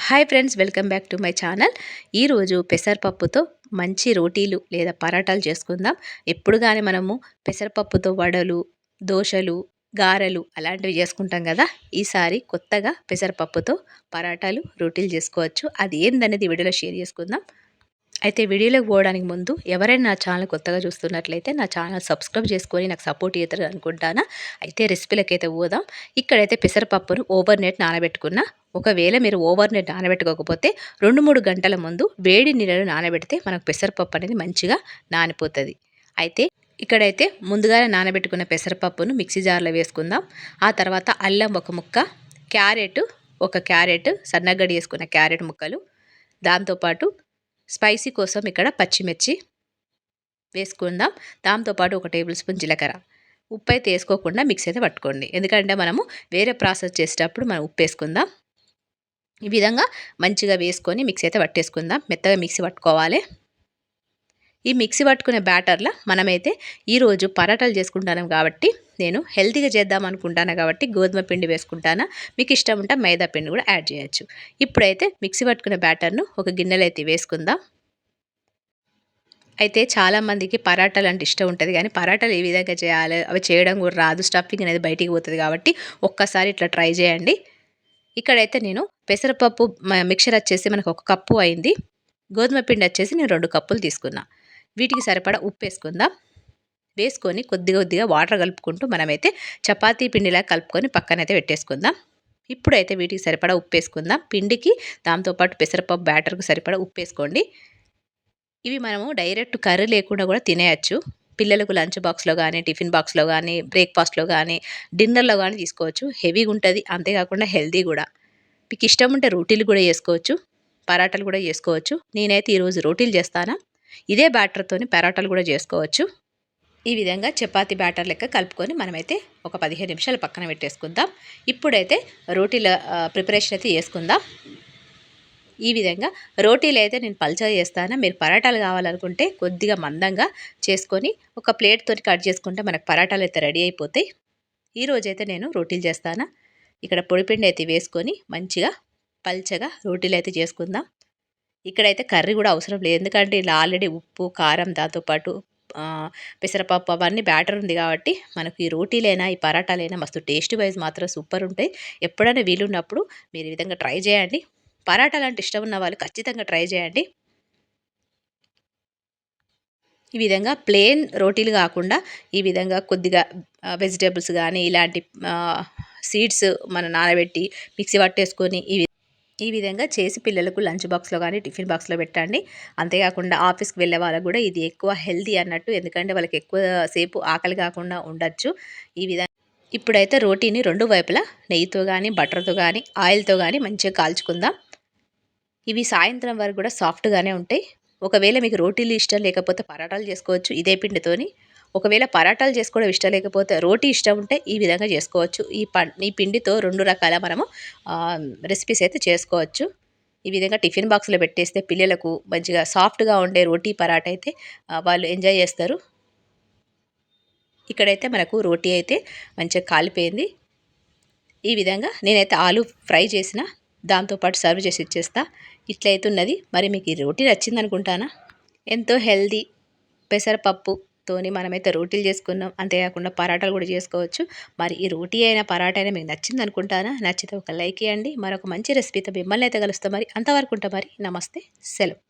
Hi friends, welcome back to my channel. ఈరోజు పెసరపప్పుతో మంచి రోటీలు లేదా పరాటాలు చేసుకుందాం. ఎప్పుడు కానీ మనము పెసరపప్పుతో వడలు, దోశలు, గారెలు అలాంటివి చేసుకుంటాం కదా. ఈసారి కొత్తగా పెసరపప్పుతో పరాటాలు, రోటీలు చేసుకోవచ్చు. అది ఏందనేది వీడియోలో షేర్ చేసుకుందాం. అయితే వీడియోలోకి పోవడానికి ముందు ఎవరైనా నా ఛానల్ కొత్తగా చూస్తున్నట్లయితే నా ఛానల్ సబ్స్క్రైబ్ చేసుకొని నాకు సపోర్ట్ చేస్తారు అనుకుంటాను. అయితే రెసిపీలకైతే పోదాం. ఇక్కడైతే పెసరపప్పును ఓవర్ నైట్ నానబెట్టుకున్న. ఒకవేళ మీరు ఓవర్ నైట్ నానబెట్టుకోకపోతే 2-3 గంటల ముందు వేడి నీళ్ళలో నానబెడితే మనకు పెసరపప్పు అనేది మంచిగా నానిపోతుంది. అయితే ఇక్కడైతే ముందుగానే నానబెట్టుకున్న పెసరపప్పును మిక్సీ జార్లో వేసుకుందాం. ఆ తర్వాత అల్లం ఒక ముక్క, ఒక క్యారెట్ సన్నగడ్డ వేసుకున్న క్యారెట్ ముక్కలు, దాంతోపాటు స్పైసీ కోసం ఇక్కడ పచ్చిమిర్చి వేసుకుందాం. దాంతోపాటు 1 టేబుల్ స్పూన్ జీలకర్ర. ఉప్పు అయితే వేసుకోకుండా మిక్సీ అయితే పట్టుకోండి, ఎందుకంటే మనము వేరే ప్రాసెస్ చేసేటప్పుడు మనం ఉప్పు వేసుకుందాం. ఈ విధంగా మంచిగా వేసుకొని మిక్సీ అయితే పట్టేసుకుందాం. మెత్తగా మిక్సీ పట్టుకోవాలి. ఈ మిక్సీ పట్టుకునే బ్యాటర్లో మనమైతే ఈరోజు పరాటాలు చేసుకుంటాను కాబట్టి నేను హెల్తీగా చేద్దాం అనుకుంటాను కాబట్టి గోధుమ పిండి వేసుకుంటాను. మీకు ఇష్టం ఉంటే మైదా పిండి కూడా యాడ్ చేయొచ్చు. ఇప్పుడైతే మిక్సీ పట్టుకునే బ్యాటర్ను ఒక గిన్నెలో అయితే వేసుకుందాం. అయితే చాలామందికి పరాటాలు అంటే ఇష్టం ఉంటుంది, కానీ పరాటాలు ఏ విధంగా చేయాలి అవి చేయడం కూడా రాదు. స్టఫింగ్ అనేది బయటికి పోతుంది కాబట్టి ఒక్కసారి ఇట్లా ట్రై చేయండి. ఇక్కడైతే నేను పెసరపప్పు మిక్చర్ వచ్చేసి మనకు 1 కప్పు అయింది. గోధుమ పిండి వచ్చేసి నేను 2 కప్పులు తీసుకున్నా. వీటికి సరిపడా ఉప్పు వేసుకుందాం. వేసుకొని కొద్దిగా వాటర్ కలుపుకుంటూ మనమైతే చపాతీ పిండిలా కలుపుకొని పక్కనైతే పెట్టేసుకుందాం. ఇప్పుడైతే వీటికి సరిపడా ఉప్పు వేసుకుందాం. పిండికి దాంతోపాటు పెసరపప్పు బ్యాటర్కి సరిపడా ఉప్పు వేసుకోండి. ఇవి మనము డైరెక్ట్ కర్రీ లేకుండా కూడా తినేయచ్చు. పిల్లలకు లంచ్ బాక్స్లో కానీ, టిఫిన్ బాక్స్లో కానీ, బ్రేక్ఫాస్ట్లో కానీ, డిన్నర్లో కానీ తీసుకోవచ్చు. హెవీగా ఉంటుంది, అంతేకాకుండా హెల్తీ కూడా. మీకు ఇష్టం ఉంటే రోటీలు కూడా చేసుకోవచ్చు, పరాటాలు కూడా చేసుకోవచ్చు. నేనైతే ఈరోజు రోటీలు చేస్తాను. ఇదే బ్యాటర్తోని పరాటాలు కూడా చేసుకోవచ్చు. ఈ విధంగా చపాతీ బ్యాటర్ లెక్క కలుపుకొని మనమైతే ఒక 15 నిమిషాలు పక్కన పెట్టేసుకుందాం. ఇప్పుడైతే రోటీల ప్రిపరేషన్ అయితే చేసుకుందాం. ఈ విధంగా రోటీలు అయితే నేను పల్చగా చేస్తాను. మీరు పరాటాలు కావాలనుకుంటే కొద్దిగా మందంగా చేసుకొని ఒక ప్లేట్తో కట్ చేసుకుంటే మనకు పరాటాలు అయితే రెడీ అయిపోతాయి. ఈరోజైతే నేను రోటీలు చేస్తాను. ఇక్కడ పొడిపిండి అయితే వేసుకొని మంచిగా పల్చగా రోటీలు అయితే చేసుకుందాం. ఇక్కడైతే కర్రీ కూడా అవసరం లేదు, ఎందుకంటే ఇలా ఆల్రెడీ ఉప్పు, కారం, దాంతోపాటు పెసరపప్పు అవన్నీ బ్యాటర్ ఉంది కాబట్టి మనకు ఈ రోటీలైనా ఈ పరాటాలైనా మస్తు టేస్ట్ వైజ్ మాత్రం సూపర్ ఉంటాయి. ఎప్పుడైనా వీలున్నప్పుడు మీరు ఈ విధంగా ట్రై చేయండి. పరాటాలు అంటే ఇష్టం ఉన్న వాళ్ళు ఖచ్చితంగా ట్రై చేయండి. ఈ విధంగా ప్లెయిన్ రోటీలు కాకుండా ఈ విధంగా కొద్దిగా వెజిటేబుల్స్ కానీ ఇలాంటి సీడ్స్ మనం నానబెట్టి మిక్సీ పట్టేసుకొని ఈ విధంగా చేసి పిల్లలకు లంచ్ బాక్స్లో కానీ టిఫిన్ బాక్స్లో పెట్టండి. అంతేకాకుండా ఆఫీస్కి వెళ్ళే వాళ్ళకు కూడా ఇది ఎక్కువ హెల్తీ అన్నట్టు, ఎందుకంటే వాళ్ళకి ఎక్కువ సేపు ఆకలి కాకుండా ఉండొచ్చు. ఈ విధంగా ఇప్పుడైతే రోటీని 2 వైపులా నెయ్యితో కానీ, బటర్తో కానీ, ఆయిల్తో కానీ మంచిగా కాల్చుకుందాం. ఇవి సాయంత్రం వరకు కూడా సాఫ్ట్గానే ఉంటాయి. ఒకవేళ మీకు రోటీలు ఇష్టం లేకపోతే పరాటాలు చేసుకోవచ్చు ఇదే పిండితోని. ఒకవేళ పరాటాలు చేసుకోవడం ఇష్టం లేకపోతే రోటీ ఇష్టం ఉంటే ఈ విధంగా చేసుకోవచ్చు. ఈ పిండితో 2 రకాల మనము రెసిపీస్ అయితే చేసుకోవచ్చు. ఈ విధంగా టిఫిన్ బాక్స్లో పెట్టేస్తే పిల్లలకు మంచిగా సాఫ్ట్గా ఉండే రోటీ పరాటా అయితే వాళ్ళు ఎంజాయ్ చేస్తారు. ఇక్కడైతే మనకు రోటీ అయితే మంచిగా కాలిపోయింది. ఈ విధంగా నేనైతే ఆలు ఫ్రై చేసిన దాంతోపాటు సర్వ్ చేసి ఇచ్చేస్తా. ఇట్లయితున్నది. మరి మీకు ఈ రోటీ నచ్చింది అనుకుంటానా. ఎంతో హెల్దీ పెసరపప్పుతోని మనమైతే రోటీలు చేసుకున్నాం. అంతేకాకుండా పరాటాలు కూడా చేసుకోవచ్చు. మరి ఈ రోటీ అయినా పరాటా అయినా మీకు నచ్చింది అనుకుంటానా. నచ్చితే ఒక లైక్ ఇవ్వండి. మరొక మంచి రెసిపీతో మిమ్మల్ని అయితే కలుస్తాం. మరి అంతవరకు ఉంటా. మరి నమస్తే, సెలవు.